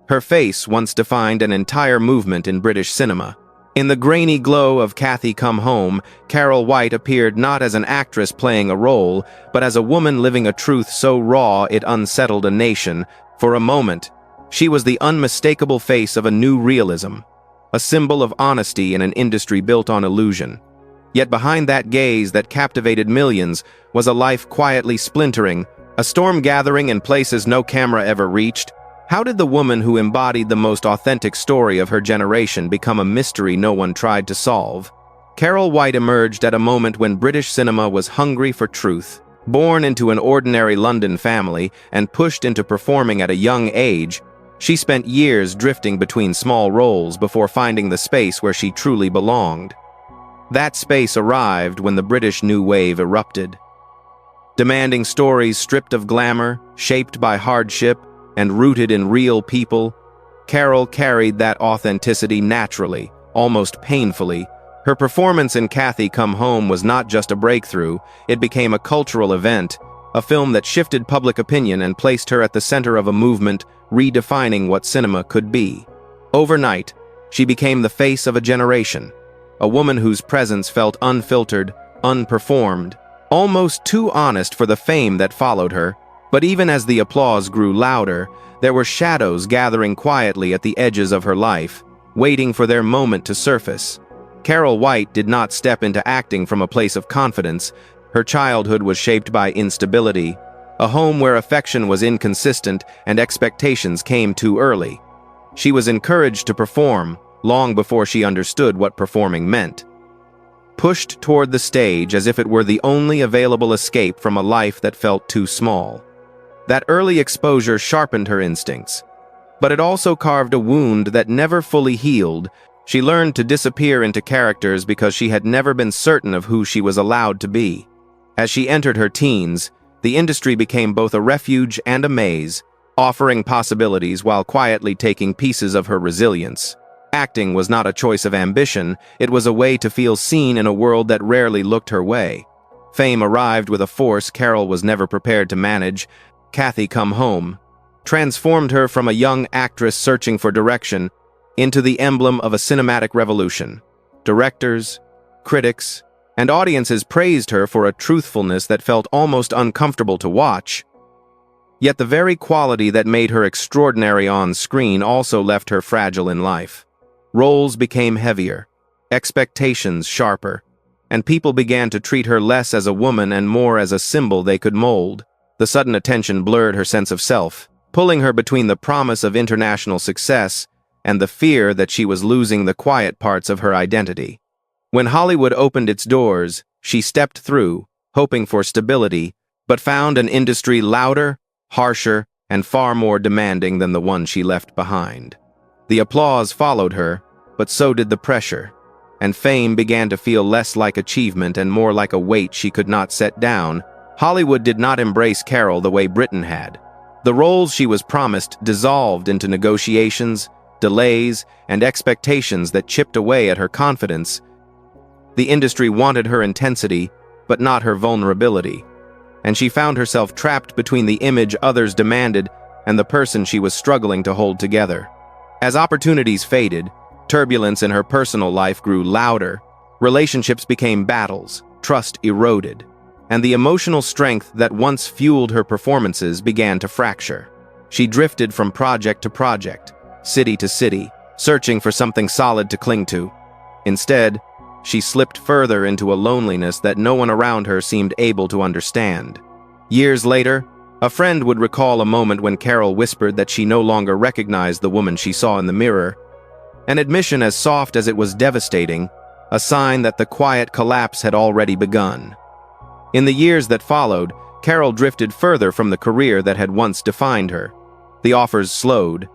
Her face once defined an entire movement in British cinema. In the grainy glow of Cathy Come Home, Carol White appeared not as an actress playing a role, but as a woman living a truth so raw it unsettled a nation. For a moment, she was the unmistakable face of a new realism, a symbol of honesty in an industry built on illusion. Yet behind that gaze that captivated millions was a life quietly splintering, a storm gathering in places no camera ever reached. How did the woman who embodied the most authentic story of her generation become a mystery no one tried to solve? Carol White emerged at a moment when British cinema was hungry for truth. Born into an ordinary London family and pushed into performing at a young age, she spent years drifting between small roles before finding the space where she truly belonged. That space arrived when the British New Wave erupted. Demanding stories stripped of glamour, shaped by hardship, and rooted in real people, Carol carried that authenticity naturally, almost painfully. Her performance in Cathy Come Home was not just a breakthrough, it became a cultural event, a film that shifted public opinion and placed her at the center of a movement redefining what cinema could be. Overnight, she became the face of a generation, a woman whose presence felt unfiltered, unperformed, almost too honest for the fame that followed her. But even as the applause grew louder, there were shadows gathering quietly at the edges of her life, waiting for their moment to surface. Carol White did not step into acting from a place of confidence. Her childhood was shaped by instability, a home where affection was inconsistent and expectations came too early. She was encouraged to perform long before she understood what performing meant. Pushed toward the stage as if it were the only available escape from a life that felt too small. That early exposure sharpened her instincts, but it also carved a wound that never fully healed. She learned to disappear into characters because she had never been certain of who she was allowed to be. As she entered her teens, the industry became both a refuge and a maze, offering possibilities while quietly taking pieces of her resilience. Acting was not a choice of ambition, it was a way to feel seen in a world that rarely looked her way. Fame arrived with a force Carol was never prepared to manage. Cathy Come Home transformed her from a young actress searching for direction into the emblem of a cinematic revolution. Directors, critics, and audiences praised her for a truthfulness that felt almost uncomfortable to watch. Yet the very quality that made her extraordinary on screen also left her fragile in life. Roles became heavier, expectations sharper, and people began to treat her less as a woman and more as a symbol they could mold. The sudden attention blurred her sense of self, pulling her between the promise of international success and the fear that she was losing the quiet parts of her identity. When Hollywood opened its doors, she stepped through, hoping for stability, but found an industry louder, harsher, and far more demanding than the one she left behind. The applause followed her, but so did the pressure, and fame began to feel less like achievement and more like a weight she could not set down. Hollywood did not embrace Carol the way Britain had. The roles she was promised dissolved into negotiations, delays, and expectations that chipped away at her confidence. The industry wanted her intensity, but not her vulnerability, and she found herself trapped between the image others demanded and the person she was struggling to hold together. As opportunities faded, turbulence in her personal life grew louder, relationships became battles, trust eroded, and the emotional strength that once fueled her performances began to fracture. She drifted from project to project, city to city, searching for something solid to cling to. Instead, she slipped further into a loneliness that no one around her seemed able to understand. Years later, a friend would recall a moment when Carol whispered that she no longer recognized the woman she saw in the mirror. An admission as soft as it was devastating, a sign that the quiet collapse had already begun. In the years that followed, Carol drifted further from the career that had once defined her. The offers slowed,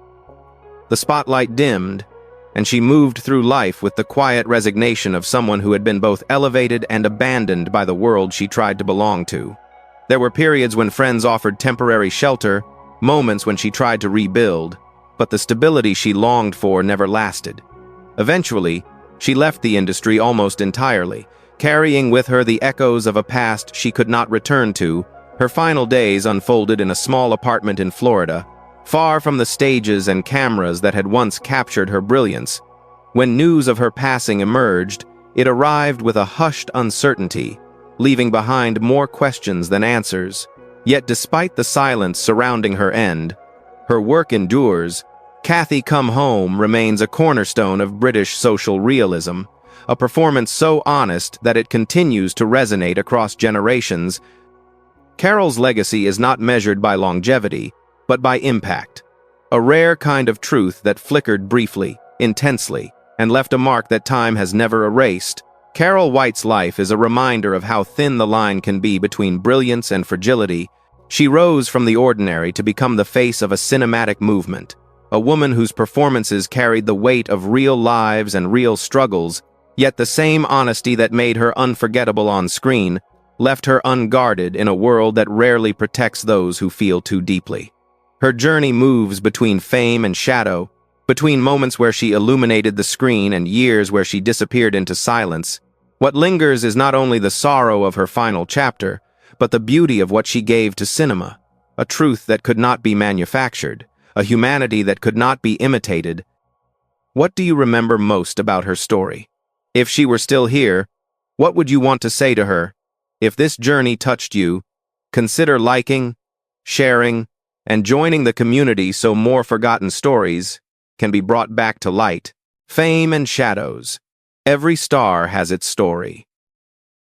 the spotlight dimmed, and she moved through life with the quiet resignation of someone who had been both elevated and abandoned by the world she tried to belong to. There were periods when friends offered temporary shelter, moments when she tried to rebuild, but the stability she longed for never lasted. Eventually, she left the industry almost entirely, carrying with her the echoes of a past she could not return to. Her final days unfolded in a small apartment in Florida, far from the stages and cameras that had once captured her brilliance. When news of her passing emerged, it arrived with a hushed uncertainty, leaving behind more questions than answers. Yet despite the silence surrounding her end, her work endures. Cathy Come Home remains a cornerstone of British social realism, a performance so honest that it continues to resonate across generations. Carol's legacy is not measured by longevity, but by impact, a rare kind of truth that flickered briefly, intensely, and left a mark that time has never erased. Carol White's life is a reminder of how thin the line can be between brilliance and fragility. She rose from the ordinary to become the face of a cinematic movement, a woman whose performances carried the weight of real lives and real struggles, yet the same honesty that made her unforgettable on screen left her unguarded in a world that rarely protects those who feel too deeply. Her journey moves between fame and shadow, between moments where she illuminated the screen and years where she disappeared into silence. What lingers is not only the sorrow of her final chapter, but the beauty of what she gave to cinema, a truth that could not be manufactured, a humanity that could not be imitated. What do you remember most about her story? If she were still here, what would you want to say to her? If this journey touched you, consider liking, sharing, and joining the community so more forgotten stories can be brought back to light. Fame and shadows. Every star has its story.